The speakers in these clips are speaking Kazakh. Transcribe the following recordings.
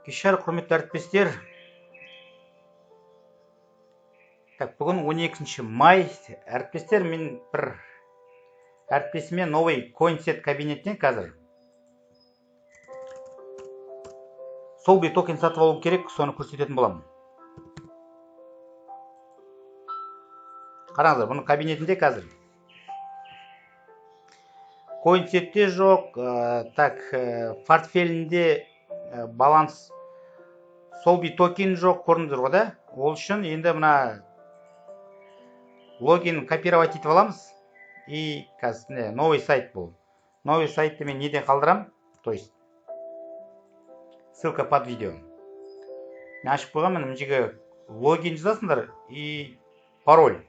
Кешар, құрметті әріптестер. Бүгін 12 май. Әріптестер, мен бір әріптесіме новый CoinSet кабинеттен қазір Solbi токен сатып алу керек, соны көрсететін боламын. Қараңыздар, бұның кабинетінде қазір CoinSetте жоқ, портфелінде баланс Solbi токен жоқ, көрдіңіздер ғой да? Ол үшін енді мына логин копировать етіп аламыз. И қазір новый сайт бұл. Новый сайтты мен неден қалдырам? То есть ссылка под видео. Мен ашып қойғам, мына жерге логин жазасыңдар и пароль.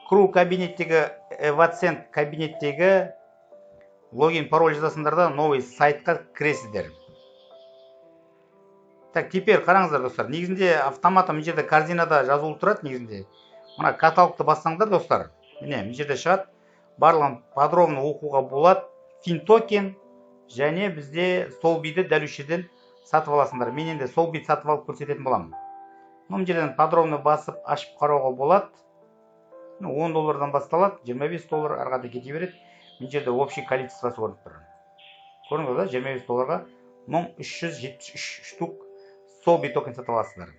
Crew кабинеттегі, Evacent кабинеттегі логин пароль жазасыңдар да новый сайтқа кіресіздер. Так, теперь қараңыздар достар, негізінде автоматы мына жерде корзинада жазулы тұрады негізінде. Мына каталогты бассаңдар достар, міне мына жерде шығады. Барлығын подробно оқуға болады. Финтокен және бізде Solbi'ді дәл жерден сатып аласыңдар. Мен енді Solbi сатып алып көрсететін боламын. Мына жерден подробно басып ашып қарауға болады. $10 басталады, $25 ары қарай кете береді. Мына жерде общий количествосы көрініп тұр. Көрдіңіз ба, $25-ға 1373 штук Solbi токен сатып аласыздар.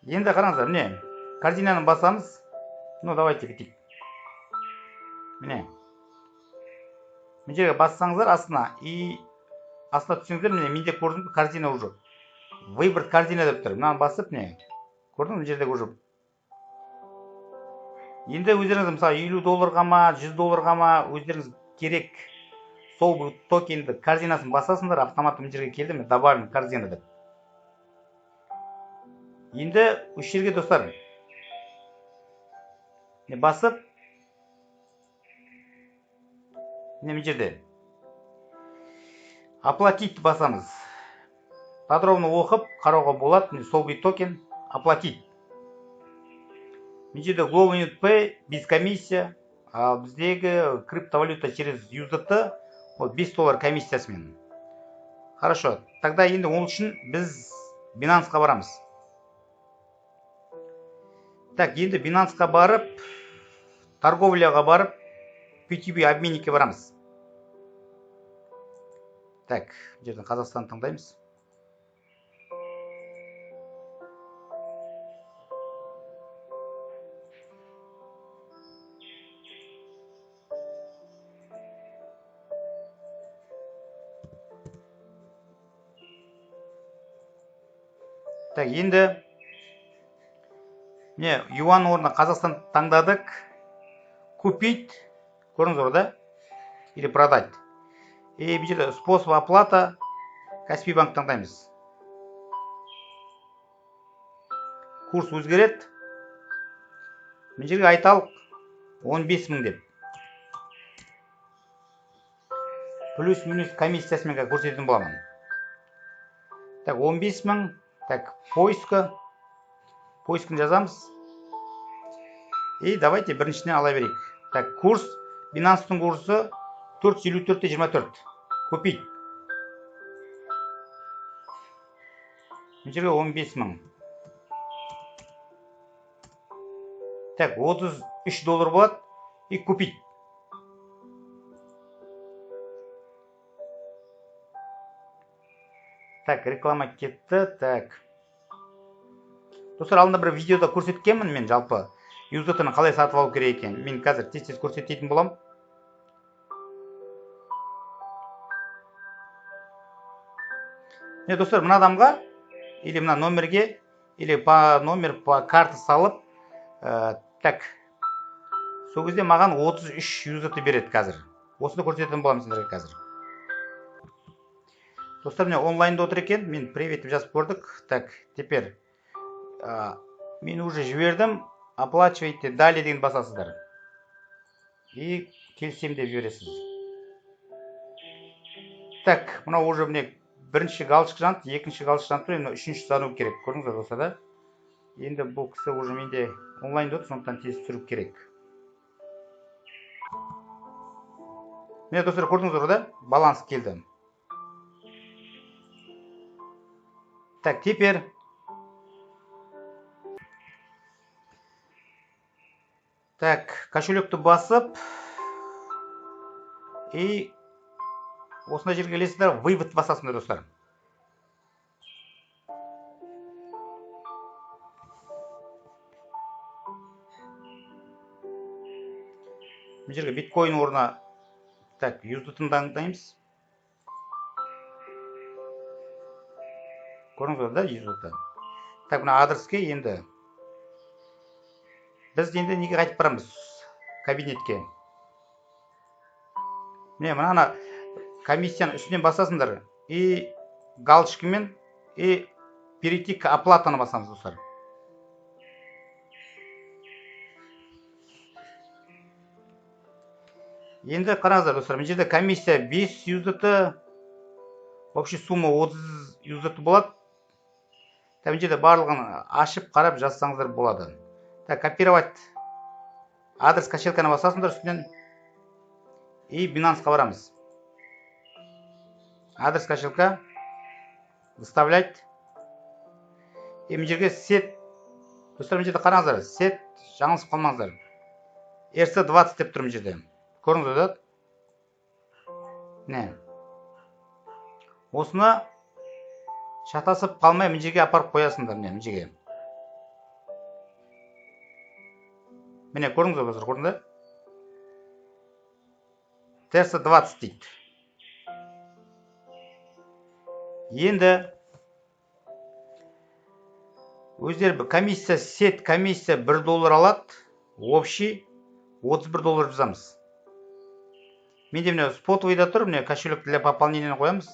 Енді қараңыздар, міне корзинаны басамыз. Давайте кетейік. Міне. Мына жерге бассаңыздар астына и астына түсіңіздер, міне менде көрдім корзина уже. Выбрать корзина деп тұр. Мынаны басып, міне. Көрдіңіз, мына жерде уже. Енді өздеріңіз мысалы $50-ға ма, $100-ға ма өздеріңіз керек Solbi токенді корзинасын басасыңдар, автоматты мына жерге келді, мен добавим корзина деп. Енді үш жерге достар басып, мына жерде оплатить басамыз. Подробно оқып қарауға болады. Solbi токен оплатить. Мына жерде Global Pay без комиссия, а біздегі криптовалюта через USDT $5 комиссиясымен. Хорошо. Тогда енді ол үшін біз Binance'қа барамыз. Так, енді Binance'қа барып, торговляға барып, PTB обменникке барамыз. Так, жерден Қазақстан таңдаймыз. Так, енді не, юан орнына Қазақстан таңдадық. Купить, көрдіңіздер да? Или продать. И бұл жерде способ оплата Каспий банк таңдаймыз. Курс өзгереді. Бұл жерге айталық 15.000 деп. Плюс-минус комиссиясымен көрсететін боламын. Так, 15.000. Так, поиска. Поискын жазамыз. И давайте біріншіне ала берейік. Так, курс, Binance'тың курсы 454.24. Купить. Бұл жерге 15.000. Так, $33 болады. И купить. Так, реклама кетті. Так. Достар, алдында бір видеода көрсеткенмін мен жалпы USDT-ны қалай сатып алу керек екен. Мен қазір тез-тез көрсететін болам. Достар, мына адамға или мына номерге или по номер по карта салып, так. Сол кезде маған 33 USDT береді қазір. Осыны көрсететін болам сіздерге қазір. Достар, міне онлайнда отыр екен. Мен привет жазып көрдік. Так, теперь мен уже жібердім. Оплачивайте, далее деген басасыздар. И келсем деп жібересіз. Так, мына уже міне бірінші галочка жанды, екінші галочка жанды, үшінші сану керек. Көрдіңіздер болса да. Енді бұл кісі уже менде онлайнда отыр, сондықтан тез түсіру керек. Міне достар, көрдіңіздер да? Баланс келді. Так, теперь так, кошелекті басып и осындай жерге келесіздер, вывод басасыңдар достар. Бұл жерге биткоин орнына так, USDT-ны таңдаймыз. Көрдіңіз да, USDT. Так, мына адреске енді біз енді неге қайтып барамыз? Кабинетке. Міне, мына комиссияны үстінен басасыңдар. И галочкамен и перейти к оплатаны басамыз, достар. Енді қараңыздар, достар, мына жерде комиссия 5 USDT, общий сумма 30 USDT болады. Мына жерде барлығын ашып қарап жазсаңыздар болады. Так, копировать адрес кошелканы басасыңдар үстінен и Binance'қа барамыз. Адрес кошелька выставлять. И мына жерге сет, достар, мына жерде қараңыздар, сет жаңылысып қалмаңыздар. RC20 деп тұр мына жерде. Көрдіңіз да? Не? Осыны шатасып қалмай мына жерге апарып қоясыңдар, мына жерге. Міне, көрдіңіз ба, көрдіңіз да? RC20 дейді. Енді өздері комиссия, сет комиссия $1 алады, общий $31 жазамыз. Менде міне спотовыйда тұр, міне кошелек для пополнения қоямыз.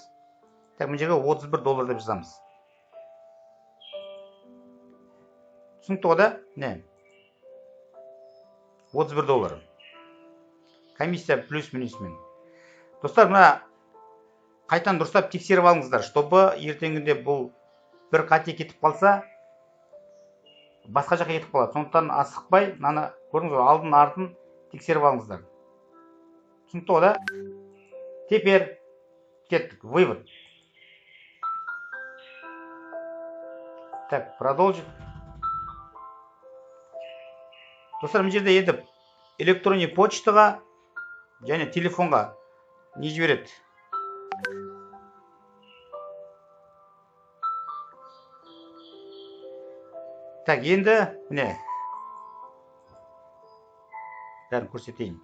Так, мына жерге $31 деп жазамыз. Түсінікті ғой да? Не? $31. Комиссия плюс-минусмен. Достар, мына қайтан дұрыстап тексеріп алыңыздар, чтобы ертеңінде бұл бір қате кетіп қалса, басқа жаққа кетіп қалады. Сондықтан асықпай, мынаны көрдіңіз ғой, алдын артын тексеріп алыңыздар. Түсінікті ғой да? Теперь кеттік, вывод. Так, продолжить. Достар, мына жерде енді электронный почтаға және телефонға не жібереді? Так, енді міне бәрін көрсетейін.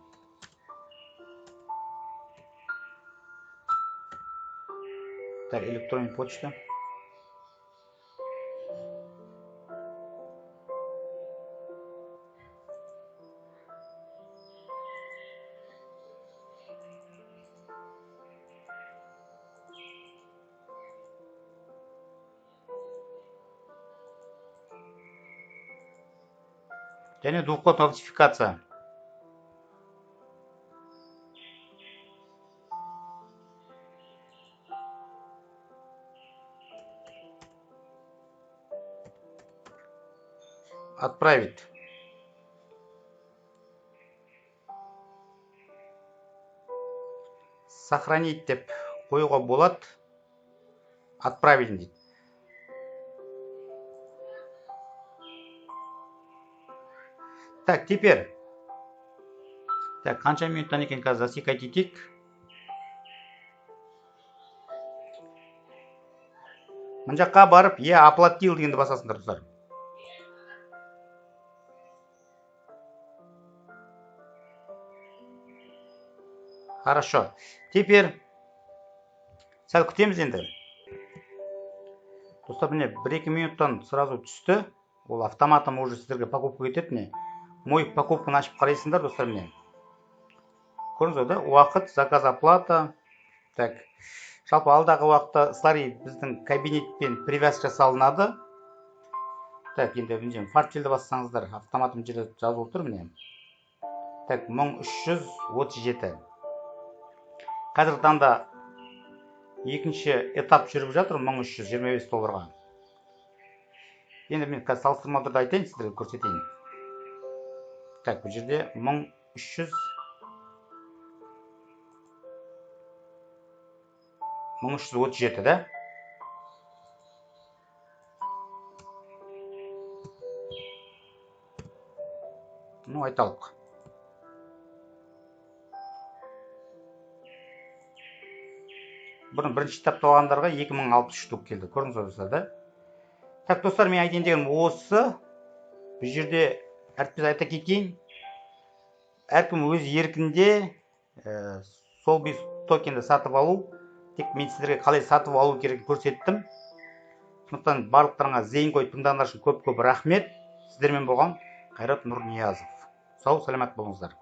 Так, электронный почта. Және двухкод аутентификация. Отправить. Сохранить деп қоюға болады. Отправить дейді. Так, теперь. Так, қанша минуттан екен қазір засекать етейік. Мына жаққа барып, я оплатил дегенді басасыңдар, достар. Хорошо. Теперь сәл күтеміз енді. Достар, міне 1-2 минуттан сразу түсті. Ол автоматом уже сіздерге покупка кетеді, міне. Мой покупканы ашып қарайсыңдар, достар, міне. Көрдіңіз да? Уақыт, заказ, оплата. Так. Жалпы алдағы уақытта слари біздің кабинетпен привязка жасалынады. Так, енді міне портфельді бассаңыздар, автоматом жерде жазылып тұр, міне. Так, 1337. Қазіргі таңда екінші этап жүріп жатыр, $1325. Енді мен қазір салыстырма түрде айтайын, сіздерге көрсетейін. Так, бұл жерде 1337, да? Ну, айталық. Бұрын бірінші этапта алғандарға 2063 штук келді. Көрдіңіздер достар, да? Так, достар, мен айтайын дегенім осы. Бұл жерде әріптес айта кетейін. Әркім өз еркінде сол бес токенді сатып алу. Тек мен сіздерге қалай сатып алу керек көрсеттім. Сондықтан барлықтарыңа Зейнкой тыңдағандар үшін көп-көп рахмет. Сіздермен болған Қайрат Нұрниязов. Сау, саламат болыңыздар.